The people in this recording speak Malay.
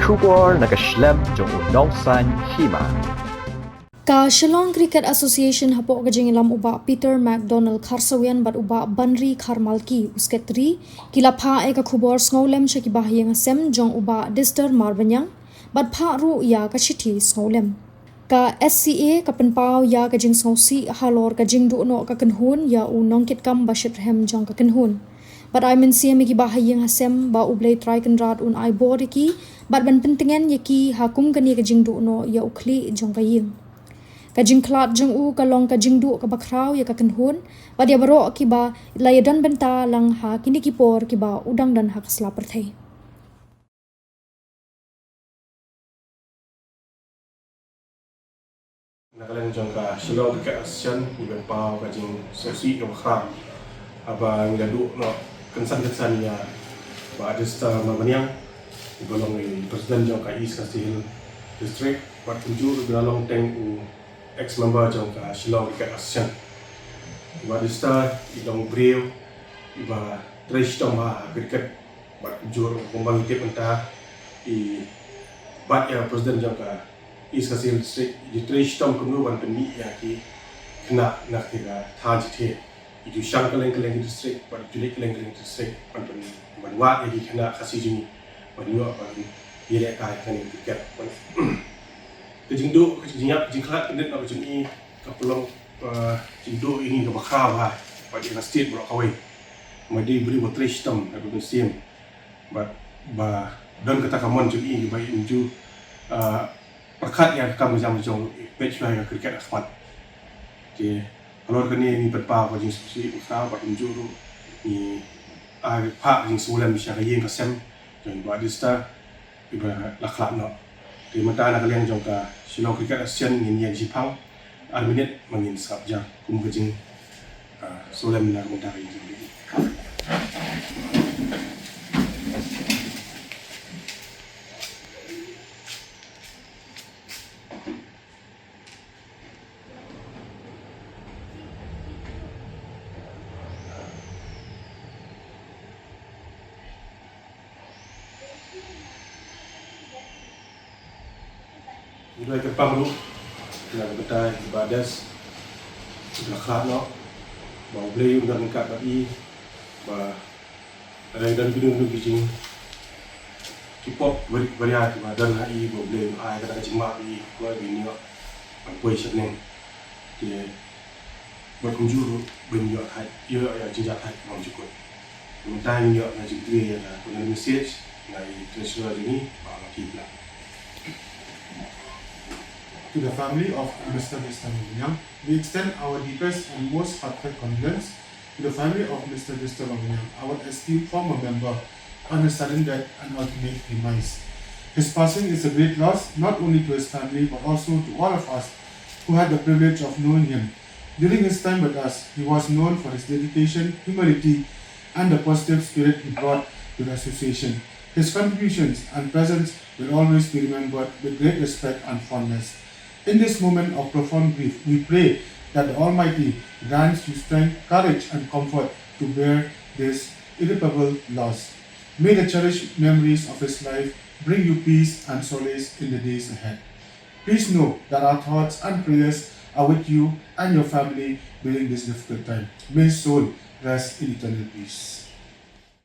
Kubor Nakashlem Jong Unongsan Hima. Ka Shillong Cricket Association hapo ka Jingsngewlem uba Peter McDonald Kharsawian bat uba Banri Kharmalki usketri kila Phah ka khubor Jingsngewlem shaki Bahaïing sem jong uba Dister marbanyang bat Phah ru ya ka chithi Jingsngewlem ka SCA ka penpau ya ka Jingsngewsi halor ka Jingduh no ka kenhun ya u nongkit kam bashithem jong ka kenhun bat I men siam ki Bahaïing sem ba ublay try kenrat un I boriki bat ban pentingan yaki hakum kani ka Jingduh no ya ukli jong ka ying ka Jingkhlad jong u ka long ka Jingduh ka Khraw ya ka kenhun ba dia baro ki ba layadan benta lang ha kini ki por ki ba udang dan hak sela perthai Nakalang jong ka Shillong Cricket Association iban pau ka jing sosi ka Khraw aba ngadu no kensan ya ba Dister mamaniang ibalong ni presiden jong ka East Kasihil district bat tunjuk dalam teng u ex member jong ka Shillong Cricket Association ba Dister idong breu iba tresh tong ba cricket bat jur kumbang tip entah I bat ya presiden jong ka East Kasihil district di tresh tong kunu ban peni ya ki kena nak tiga thajit itu syang keleng district ban julik keleng district ban peni ban wa ya ki kena kasih jini ban yo ban yele kai kan cricket ban ke Jingduh ke Jingkhlad kenet nak jeni ka pelong Jingduh ini ke Khraw ha pada state bro kawai madi beri bo tresh tam aku sim ba dan kata kamon jeni ba inju perkat yang kamu jam jong match yang cricket akhmat ke kalau kini ni berpa ko jing susi usaha ba inju ni Phah Jingsngewlem bisa kayeng kasem jong ba Dister iba lakhla no di mata nak kalian jong ka Shillong Cricket Association ngin yang jipang minit mangin sabja kum ke jing Jingsngewlem na mentari jing Dua kepang dulu, nak betai ibadas, sudah khad no, bau beli undang kat bagi, ada dan bidung bijing, kipop beriat badan hai bau beli ai kata cimak di, gua bini no, berkuai seneng, dia berkunjung bini hai, ia yang jejak hai mau cukup, minta ini nak cukup dia na, kemudian message, ngai transfer ini, bawa kita. To the family of Mr. Dister, we extend our deepest and most heartfelt condolence to the family of Mr. Dister, our esteemed former member, on his sudden death and ultimate demise. His passing is a great loss not only to his family but also to all of us who had the privilege of knowing him. During his time with us, he was known for his dedication, humility, and the positive spirit he brought to the association. His contributions and presence will always be remembered with great respect and fondness. In this moment of profound grief, we pray that the Almighty grants you strength, courage, and comfort to bear this irreparable loss. May the cherished memories of his life bring you peace and solace in the days ahead. Please know that our thoughts and prayers are with you and your family during this difficult time. May his soul rest in eternal peace.